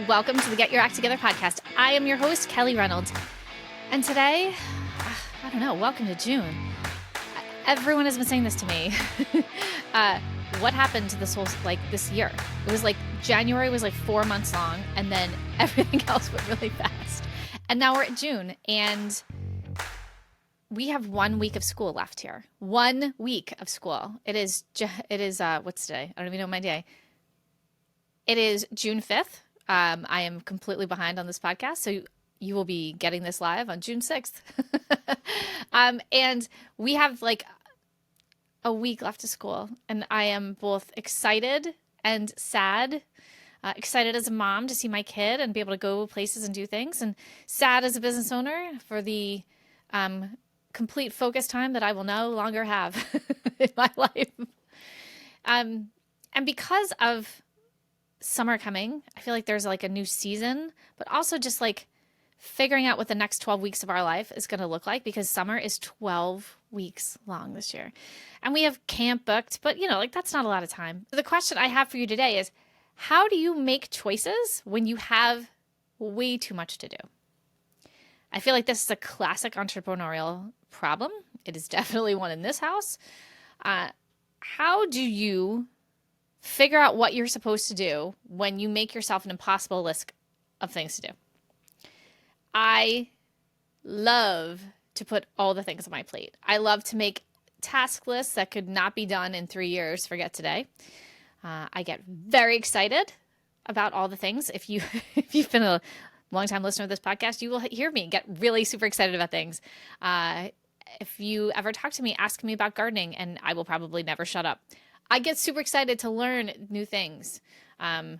Welcome to the Get Your Act Together podcast. I am your host, Kelly Reynolds. And today, I don't know, welcome to June. Everyone has been saying this to me. What happened to this whole, this year? It was January was 4 months long, and then everything else went really fast. And now we're at June, and we have 1 week of school left here. 1 week of school. It is, what's today? I don't even know my day. It is June 5th. I am completely behind on this podcast, so you will be getting this live on June 6th. And we have a week left of school, and I am both excited and sad. Excited as a mom to see my kid and be able to go places and do things, and sad as a business owner for the complete focus time that I will no longer have in my life. And because of summer coming, I feel like there's a new season, but also just figuring out what the next 12 weeks of our life is going to look like, because summer is 12 weeks long this year. And we have camp booked, but that's not a lot of time. The question I have for you today is, how do you make choices when you have way too much to do? I feel like this is a classic entrepreneurial problem. It is definitely one in this house. How do you figure out what you're supposed to do when you make yourself an impossible list of things to do? I love to put all the things on my plate. I love to make task lists that could not be done in 3 years. Forget today. I get very excited about all the things. If you've been a longtime listener of this podcast, you will hear me get really super excited about things. If you ever talk to me, ask me about gardening, and I will probably never shut up. I get super excited to learn new things. I'm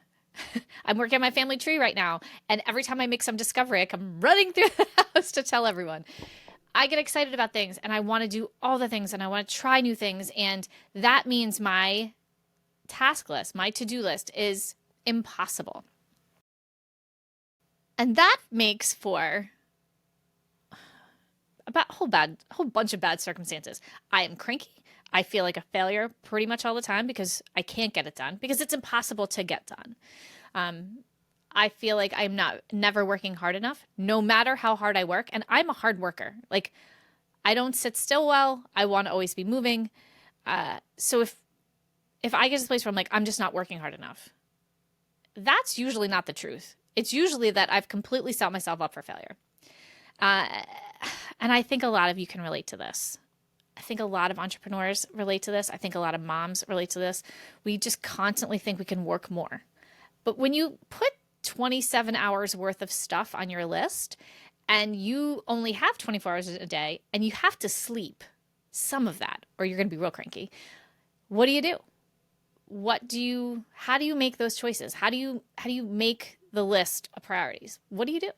working on my family tree right now, and every time I make some discovery, I come running through the house to tell everyone. I get excited about things, and I want to do all the things, and I want to try new things, and that means my task list, my to-do list is impossible. And that makes for a whole bunch of bad circumstances. I am cranky. I feel like a failure pretty much all the time because I can't get it done, because it's impossible to get done. I feel like I'm never working hard enough, no matter how hard I work. And I'm a hard worker. I don't sit still well. I want to always be moving. So if I get to this place where I'm just not working hard enough, that's usually not the truth. It's usually that I've completely set myself up for failure. And I think a lot of you can relate to this. I think a lot of entrepreneurs relate to this. I think a lot of moms relate to this. We just constantly think we can work more. But when you put 27 hours worth of stuff on your list and you only have 24 hours a day and you have to sleep some of that, or you're going to be real cranky, what do you do? How do you make those choices? How do you make the list of priorities? What do you do?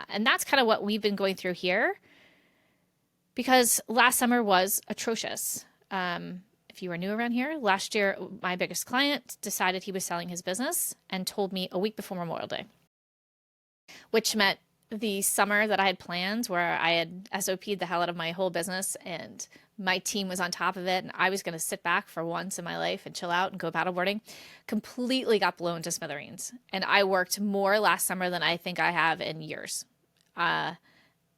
And that's kind of what we've been going through here, because last summer was atrocious. If you are new around here, last year, my biggest client decided he was selling his business and told me a week before Memorial Day, which meant the summer that I had planned, where I had SOP'd the hell out of my whole business and my team was on top of it, and I was going to sit back for once in my life and chill out and go paddleboarding, completely got blown to smithereens. And I worked more last summer than I think I have in years. And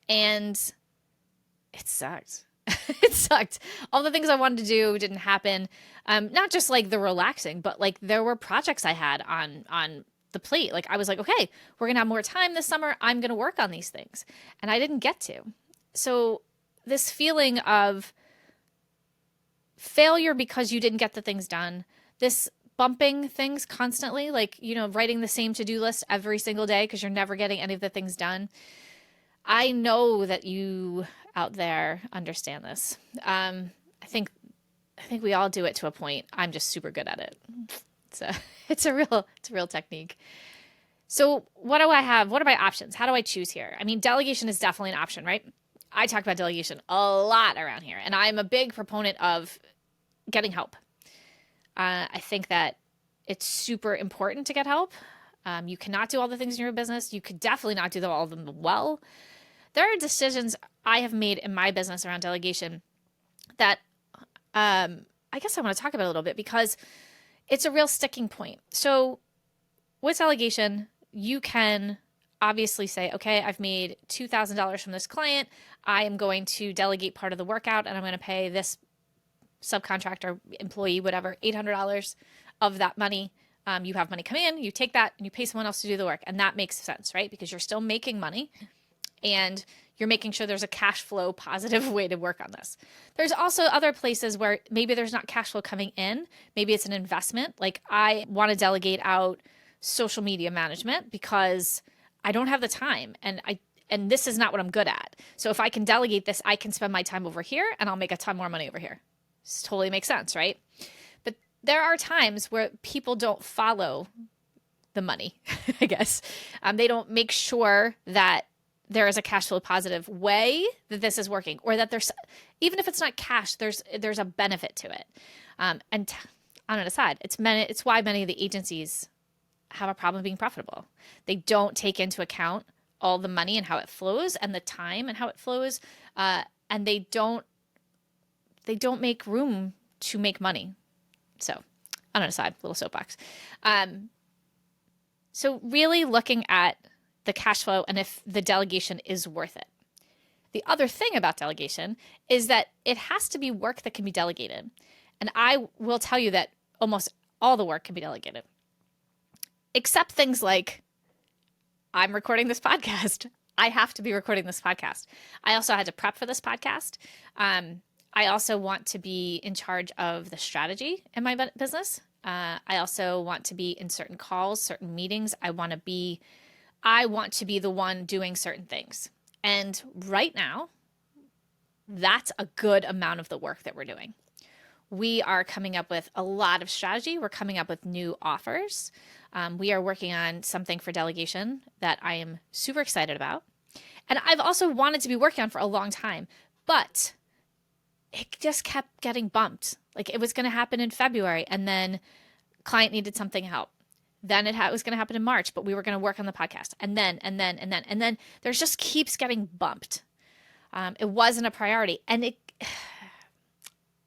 it sucked. It sucked. All the things I wanted to do didn't happen. Not just the relaxing, but there were projects I had on the plate. I was okay, we're going to have more time this summer. I'm going to work on these things. And I didn't get to. So this feeling of failure because you didn't get the things done, this bumping things constantly, writing the same to-do list every single day because you're never getting any of the things done. I know that you out there understand this. I think we all do it to a point. I'm just super good at it. It's a real technique. So what do I have? What are my options? How do I choose here? I mean, delegation is definitely an option, right? I talk about delegation a lot around here, and I'm a big proponent of getting help. I think that it's super important to get help. You cannot do all the things in your business. You could definitely not do all of them well. There are decisions I have made in my business around delegation that I guess I want to talk about a little bit because it's a real sticking point. So with delegation, you can obviously say, okay, I've made $2,000 from this client. I am going to delegate part of the workout and I'm going to pay this subcontractor, employee, whatever, $800 of that money. You have money come in, you take that and you pay someone else to do the work. And that makes sense, right? Because you're still making money and you're making sure there's a cash flow positive way to work on this. There's also other places where maybe there's not cash flow coming in. Maybe it's an investment. Like I want to delegate out social media management because I don't have the time and this is not what I'm good at. So if I can delegate this, I can spend my time over here and I'll make a ton more money over here. This totally makes sense, right? But there are times where people don't follow the money, I guess. They don't make sure that there is a cash flow positive way that this is working, or that there's, even if it's not cash, there's a benefit to it. On an aside, it's why many of the agencies have a problem being profitable. They don't take into account all the money and how it flows and the time and how it flows. And they don't make room to make money. So on an aside, little soapbox. So really looking at the cash flow and if the delegation is worth it. The other thing about delegation is that it has to be work that can be delegated. And I will tell you that almost all the work can be delegated, except things like I'm recording this podcast. I have to be recording this podcast. I also had to prep for this podcast. I also want to be in charge of the strategy in my business. I also want to be in certain calls, certain meetings. I want to be the one doing certain things. And right now, that's a good amount of the work that we're doing. We are coming up with a lot of strategy. We're coming up with new offers. We are working on something for delegation that I am super excited about. And I've also wanted to be working on for a long time, but it just kept getting bumped. Like it was going to happen in February and then client needed something help. Then it was going to happen in March, but we were going to work on the podcast. And then there's just keeps getting bumped. It wasn't a priority. And it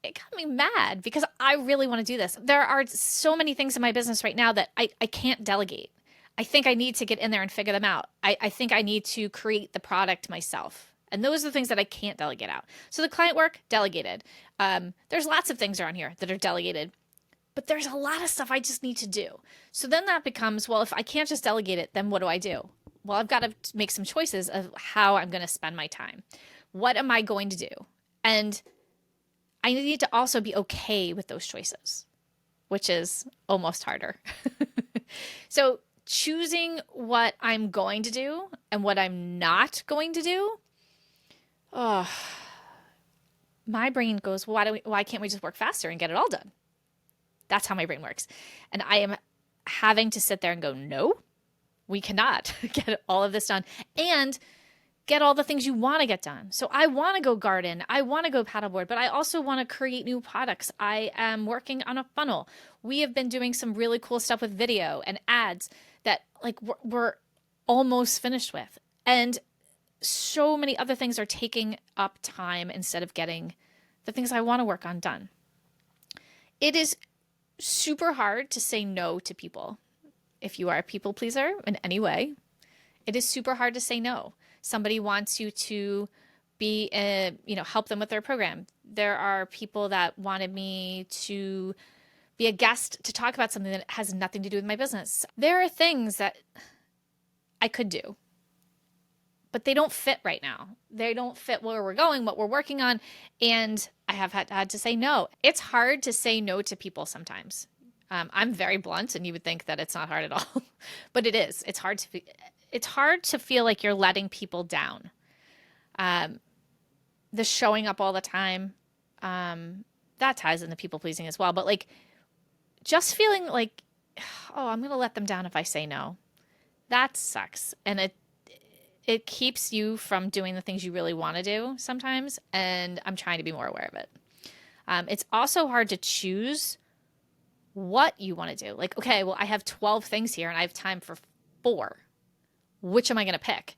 got me mad because I really want to do this. There are so many things in my business right now that I can't delegate. I think I need to get in there and figure them out. I think I need to create the product myself. And those are the things that I can't delegate out. So the client work, delegated. There's lots of things around here that are delegated. But there's a lot of stuff I just need to do. So then that becomes, well, if I can't just delegate it, then what do I do? Well, I've got to make some choices of how I'm going to spend my time. What am I going to do? And I need to also be okay with those choices, which is almost harder. So choosing what I'm going to do and what I'm not going to do, my brain goes, why can't we just work faster and get it all done? That's how my brain works. And I am having to sit there and go, no, we cannot get all of this done and get all the things you want to get done. So I want to go garden. I want to go paddleboard, but I also want to create new products. I am working on a funnel. We have been doing some really cool stuff with video and ads that like we're almost finished with. And so many other things are taking up time instead of getting the things I want to work on done. It is super hard to say no to people. If you are a people pleaser in any way, it is super hard to say no. Somebody wants you to be, help them with their program. There are people that wanted me to be a guest to talk about something that has nothing to do with my business. There are things that I could do, but they don't fit right now. They don't fit where we're going, what we're working on. And I have had to say no. It's hard to say no to people sometimes. I'm very blunt and you would think that it's not hard at all, but it is. It's hard to feel like you're letting people down. The showing up all the time, that ties into people pleasing as well. But like just feeling like, oh, I'm going to let them down if I say no. That sucks. And it keeps you from doing the things you really want to do sometimes. And I'm trying to be more aware of it. It's also hard to choose what you want to do. Like, okay, well, I have 12 things here and I have time for 4. Which am I going to pick?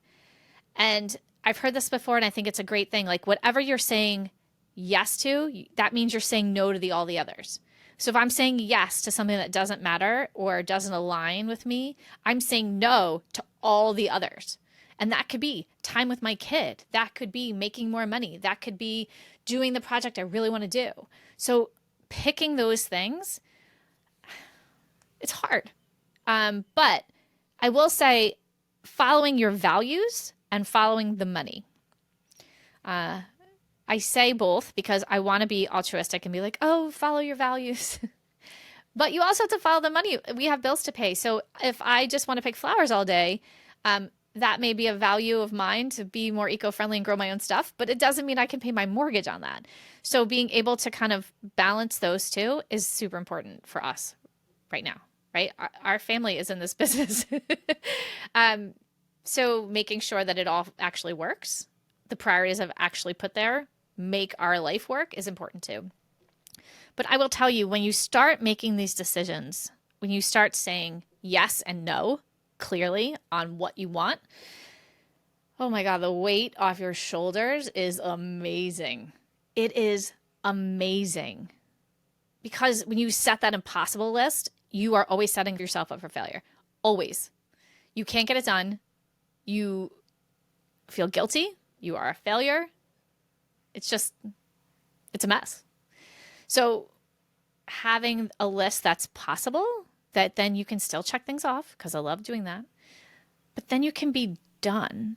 And I've heard this before and I think it's a great thing. Like whatever you're saying yes to, that means you're saying no to all the others. So if I'm saying yes to something that doesn't matter or doesn't align with me, I'm saying no to all the others. And that could be time with my kid. That could be making more money. That could be doing the project I really want to do. So picking those things, it's hard. But I will say following your values and following the money. I say both because I want to be altruistic and be like, oh, follow your values. But you also have to follow the money. We have bills to pay. So if I just want to pick flowers all day, that may be a value of mine to be more eco-friendly and grow my own stuff, but it doesn't mean I can pay my mortgage on that. So being able to kind of balance those two is super important for us right now, right? Our family is in this business. So making sure that it all actually works, the priorities I've actually put there, make our life work is important too. But I will tell you, when you start making these decisions, when you start saying yes and no clearly on what you want, oh my God, the weight off your shoulders is amazing. It is amazing. Because when you set that impossible list, you are always setting yourself up for failure. Always. You can't get it done. You feel guilty. You are a failure. It's a mess. So having a list that's possible, that then you can still check things off, because I love doing that, but then you can be done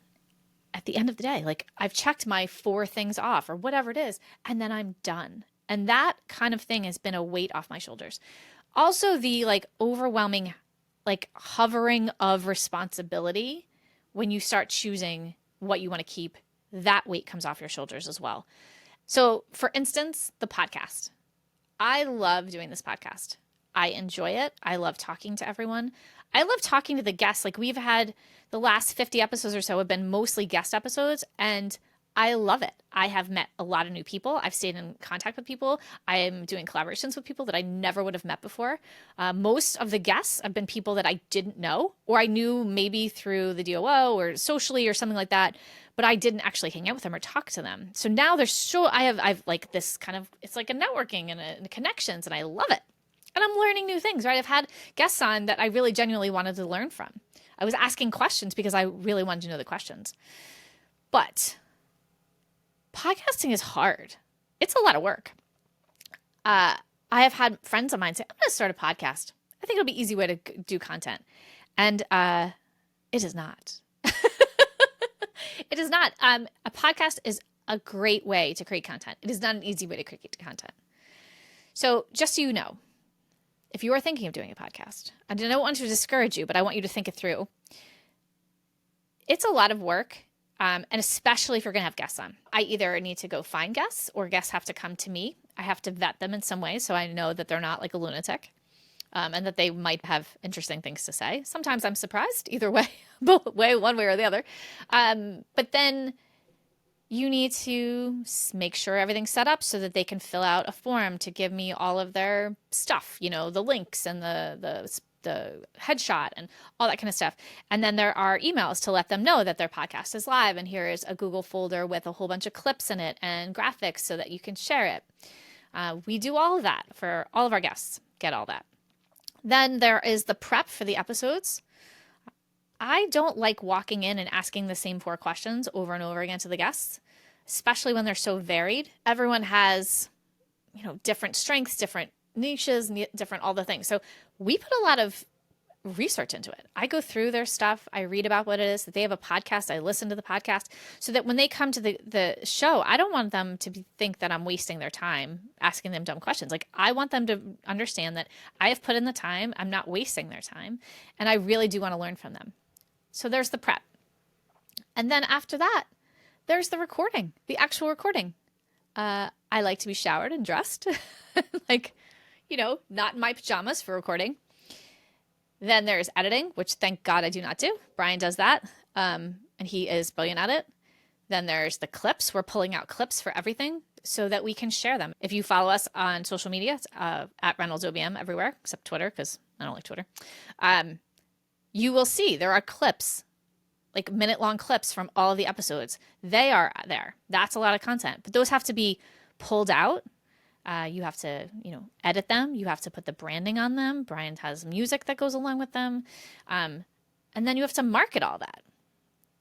at the end of the day. Like, I've checked my 4 things off or whatever it is, and then I'm done. And that kind of thing has been a weight off my shoulders. Also, the overwhelming, hovering of responsibility when you start choosing what you want to keep, that weight comes off your shoulders as well. So for instance, the podcast. I love doing this podcast. I enjoy it. I love talking to everyone. I love talking to the guests. We've had the last 50 episodes or so have been mostly guest episodes, and I love it. I have met a lot of new people. I've stayed in contact with people. I am doing collaborations with people that I never would have met before. Most of the guests have been people that I didn't know, or I knew maybe through the DOO or socially or something like that, but I didn't actually hang out with them or talk to them. So now I've this kind of, it's like a networking and connections, and I love it. And I'm learning new things, right? I've had guests on that I really genuinely wanted to learn from. I was asking questions because I really wanted to know the questions. But podcasting is hard. It's a lot of work. I have had friends of mine say, I'm going to start a podcast. I think it'll be an easy way to do content. And it is not. It is not. A podcast is a great way to create content. It is not an easy way to create content. So just so you know, if you are thinking of doing a podcast, I don't want to discourage you, but I want you to think it through. It's a lot of work. And especially if you're going to have guests on. I either need to go find guests, or guests have to come to me. I have to vet them in some way so I know that they're not like a lunatic, and that they might have interesting things to say. Sometimes I'm surprised either way, both way, one way or the other. But then you need to make sure everything's set up so that they can fill out a form to give me all of their stuff, the links and the headshot and all that kind of stuff. And then there are emails to let them know that their podcast is live. And here is a Google folder with a whole bunch of clips in it and graphics so that you can share it. We do all of that for all of our guests, get all that. Then there is the prep for the episodes. I don't like walking in and asking the same 4 questions over and over again to the guests, especially when they're so varied. Everyone has, different strengths, different niches, different all the things. So we put a lot of research into it. I go through their stuff. I read about what it is that they have a podcast. I listen to the podcast so that when they come to the show, I don't want them to think that I'm wasting their time asking them dumb questions. I want them to understand that I have put in the time. I'm not wasting their time. And I really do want to learn from them. So there's the prep. And then after that, there's the recording, the actual recording. I like to be showered and dressed, not in my pajamas for recording. Then there's editing, which thank God I do not do. Brian does that, and he is brilliant at it. Then there's the clips. We're pulling out clips for everything so that we can share them. If you follow us on social media, it's, at Reynolds OBM everywhere except Twitter, because I don't like Twitter. You will see there are clips, minute-long clips from all of the episodes. They are there. That's a lot of content. But those have to be pulled out You have to, edit them. You have to put the branding on them. Brian has music that goes along with them. And then you have to market all that.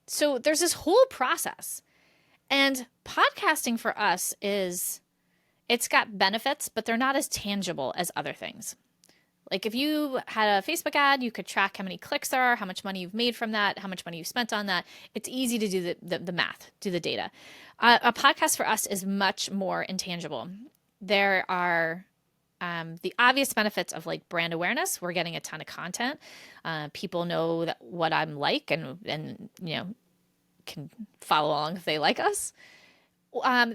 So there's this whole process. And podcasting for us it's got benefits, but they're not as tangible as other things. Like if you had a Facebook ad, you could track how many clicks there are, how much money you've made from that, how much money you've spent on that. It's easy to do the math, do the data. A podcast for us is much more intangible. There are the obvious benefits of like brand awareness. We're getting a ton of content. People know what I'm like and can follow along if they like us.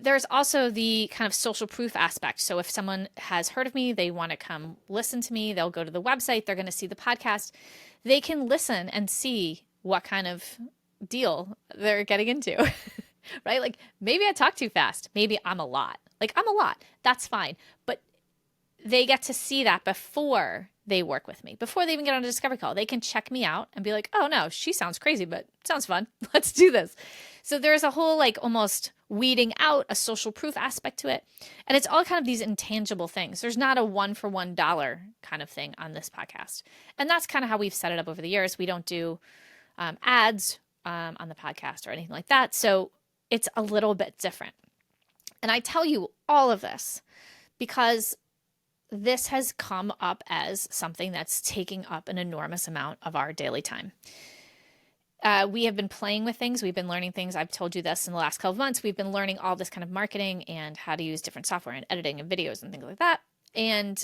There's also the kind of social proof aspect. So if someone has heard of me, they want to come listen to me, they'll go to the website, they're going to see the podcast. They can listen and see what kind of deal they're getting into, right? Like maybe I talk too fast. Maybe I'm a lot. Like I'm a lot. That's fine. But they get to see that before they work with me, before they even get on a discovery call. They can check me out and be like, oh no, she sounds crazy, but sounds fun. Let's do this. So there's a whole like almost weeding out a social proof aspect to it. And it's all kind of these intangible things. There's not a $1 kind of thing on this podcast. And that's kind of how we've set it up over the years. We don't do ads on the podcast or anything like that. So it's a little bit different. And I tell you all of this because this has come up as something that's taking up an enormous amount of our daily time. We have been playing with things. We've been learning things. I've told you this in the last couple of months. We've been learning all this kind of marketing and how to use different software and editing and videos and things like that. And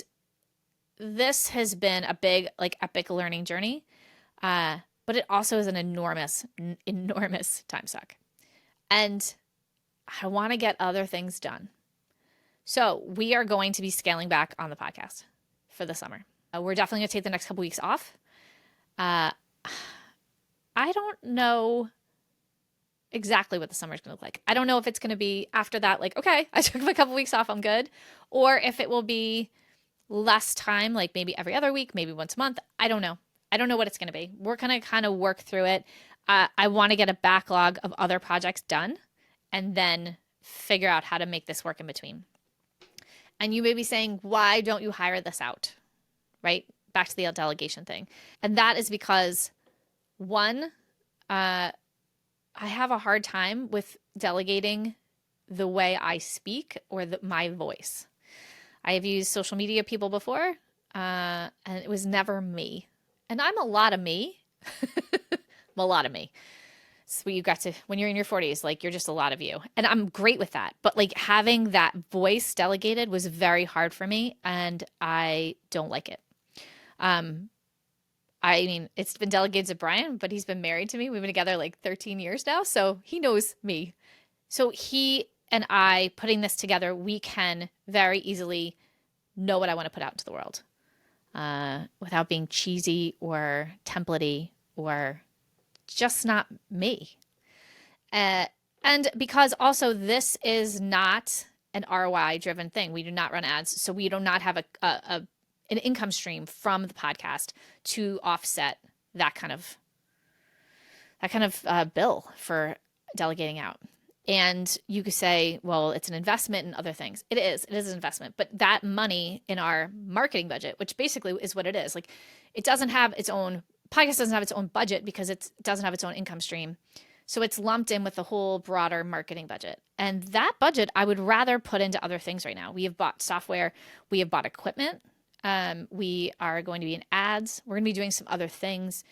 this has been a big, like epic learning journey. But it also is an enormous, enormous time suck. And I want to get other things done. So we are going to be scaling back on the podcast for the summer. We're definitely going to take the next couple weeks off. I don't know exactly what the summer is going to look like. I don't know if it's going to be after that, like, okay, I took a couple weeks off, I'm good. Or if it will be less time, like maybe every other week, maybe once a month. I don't know. I don't know what it's going to be. We're going to kind of work through it. I want to get a backlog of other projects done and then figure out how to make this work in between. And you may be saying, why don't you hire this out? Right? Back to the delegation thing. And that is because one, I have a hard time with delegating the way I speak or my voice. I have used social media people before, and it was never me. And I'm a lot of me. I'm a lot of me. So you got to, when you're in your 40s, like you're just a lot of you. And I'm great with that. But like having that voice delegated was very hard for me, and I don't like it. I mean, it's been delegated to Brian, but he's been married to me. We've been together like 13 years now, so he knows me. So he and I putting this together, we can very easily know what I want to put out into the world without being cheesy or templatey or just not me. And because also this is not an ROI driven thing. We do not run ads, so we do not have an income stream from the podcast to offset that kind of bill for delegating out. And you could say, well, it's an investment in other things. It is an investment, but that money in our marketing budget, which basically is what it is, like it doesn't have its own, podcast doesn't have its own budget because it doesn't have its own income stream. So it's lumped in with the whole broader marketing budget. And that budget I would rather put into other things right now. We have bought software, we have bought equipment. We are going to be in ads. We're going to be doing some other things,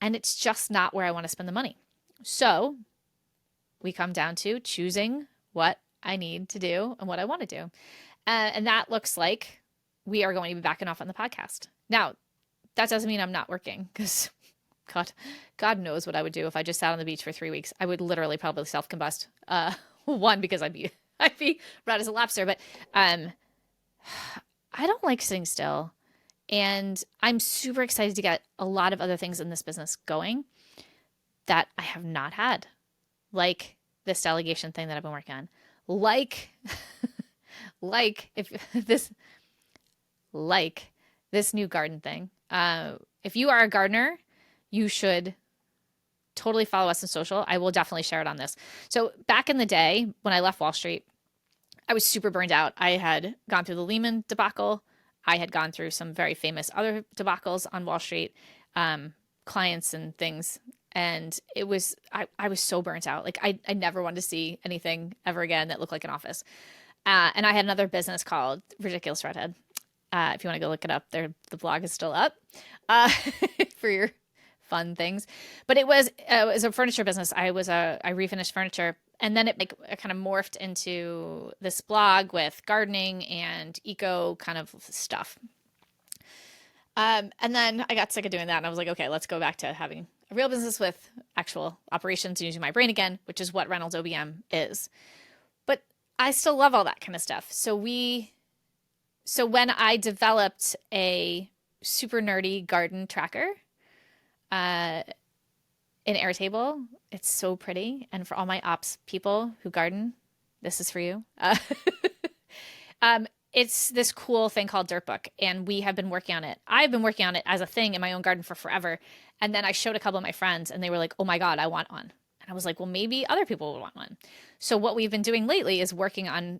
and it's just not where I want to spend the money. So we come down to choosing what I need to do and what I want to do. And that looks like we are going to be backing off on the podcast. Now, that doesn't mean I'm not working because God knows what I would do if I just sat on the beach for 3 weeks. I would literally probably self-combust. One, because I'd be red as a lobster, but I don't like sitting still, and I'm super excited to get a lot of other things in this business going that I have not had, like this delegation thing that I've been working on, like this new garden thing. If you are a gardener, you should totally follow us on social. I will definitely share it on this. So back in the day when I left Wall Street, I was super burned out. I had gone through the Lehman debacle. I had gone through some very famous other debacles on Wall Street, clients and things. And I was so burnt out. Like I never wanted to see anything ever again that looked like an office. And I had another business called Ridiculous Redhead. If you want to go look it up, there the blog is still up for your fun things. But it was a furniture business. I refinished furniture, and then it kind of morphed into this blog with gardening and eco kind of stuff. And then I got sick of doing that, and I was like, okay, let's go back to having a real business with actual operations and using my brain again, which is what Reynolds OBM is. But I still love all that kind of stuff. So when I developed a super nerdy garden tracker in Airtable, it's so pretty. And for all my ops people who garden, this is for you. It's this cool thing called Dirtbook, and we have been working on it. I've been working on it as a thing in my own garden for forever. And then I showed a couple of my friends, and they were like, oh my God, I want one. And I was like, well, maybe other people will want one. So what we've been doing lately is working on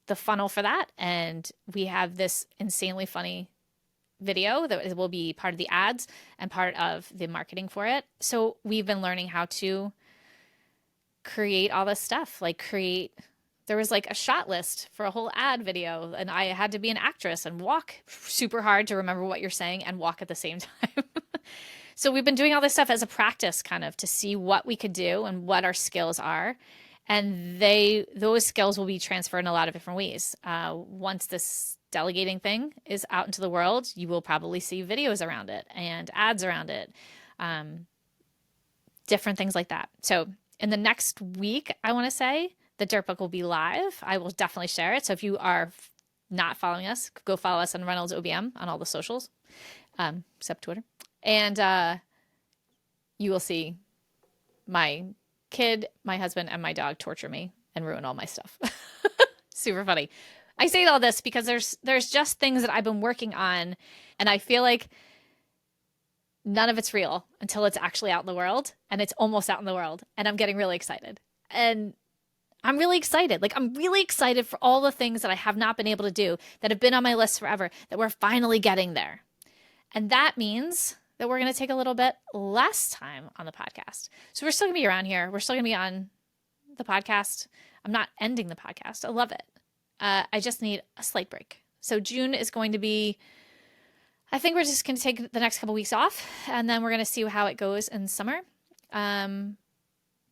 the funnel for that. And we have this insanely funny video that will be part of the ads and part of the marketing for it. So we've been learning how to create all this stuff, there was like a shot list for a whole ad video, and I had to be an actress and walk super hard to remember what you're saying and walk at the same time. So we've been doing all this stuff as a practice kind of to see what we could do and what our skills are. And those skills will be transferred in a lot of different ways. Once this delegating thing is out into the world, you will probably see videos around it and ads around it, different things like that. So in the next week, I want to say, the Dirtbook will be live. I will definitely share it. So if you are not following us, go follow us on Reynolds OBM on all the socials, except Twitter. And you will see my kid, my husband, and my dog torture me and ruin all my stuff. Super funny. I say all this because there's just things that I've been working on, and I feel like none of it's real until it's actually out in the world, and it's almost out in the world, and I'm getting really excited. And I'm really excited. I'm really excited for all the things that I have not been able to do that have been on my list forever, that we're finally getting there. And that means that we're going to take a little bit less time on the podcast. So we're still going to be around here. We're still going to be on the podcast. I'm not ending the podcast. I love it. I just need a slight break. So June is going to be, I think we're just going to take the next couple weeks off, and then we're going to see how it goes in summer.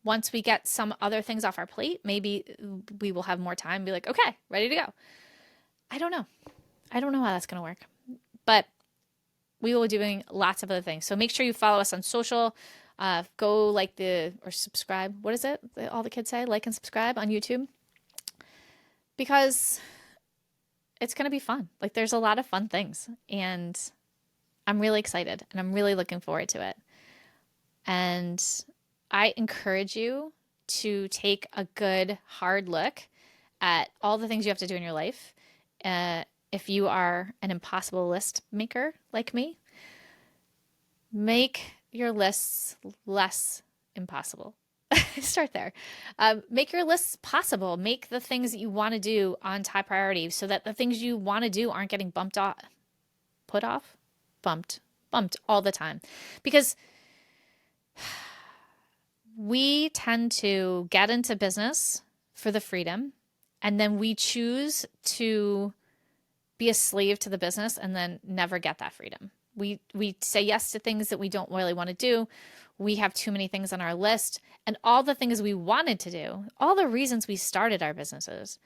Once we get some other things off our plate, maybe we will have more time and be like, okay, ready to go. I don't know. I don't know how that's going to work, but we will be doing lots of other things. So make sure you follow us on social. Go or subscribe. What is it? All the kids say, like and subscribe on YouTube, because it's going to be fun. There's a lot of fun things, and I'm really excited, and I'm really looking forward to it. And I encourage you to take a good, hard look at all the things you have to do in your life. If you are an impossible list maker like me, make your lists less impossible. Start there. Make your lists possible. Make the things that you want to do on top priority so that the things you want to do aren't getting bumped all the time. Because we tend to get into business for the freedom, and then we choose to be a slave to the business and then never get that freedom. We say yes to things that we don't really want to do. We have too many things on our list, and all the things we wanted to do, all the reasons we started our businesses,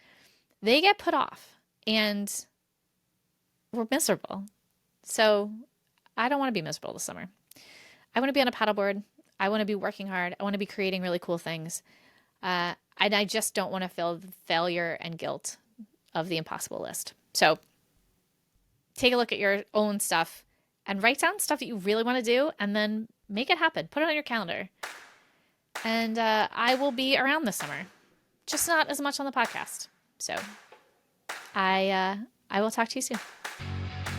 they get put off, and we're miserable. So I don't want to be miserable this summer. I want to be on a paddleboard. I want to be working hard. I want to be creating really cool things. And I just don't want to feel the failure and guilt of the impossible list. So take a look at your own stuff and write down stuff that you really want to do, and then make it happen. Put it on your calendar. And I will be around this summer, just not as much on the podcast. So I will talk to you soon.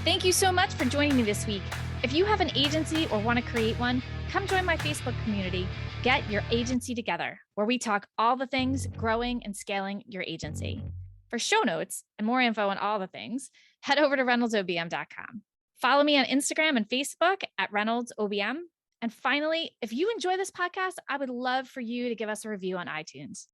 Thank you so much for joining me this week. If you have an agency or want to create one, come join my Facebook community, Get Your Agency Together, where we talk all the things growing and scaling your agency. For show notes and more info on all the things, head over to reynoldsobm.com. Follow me on Instagram and Facebook at ReynoldsOBM. And finally, if you enjoy this podcast, I would love for you to give us a review on iTunes.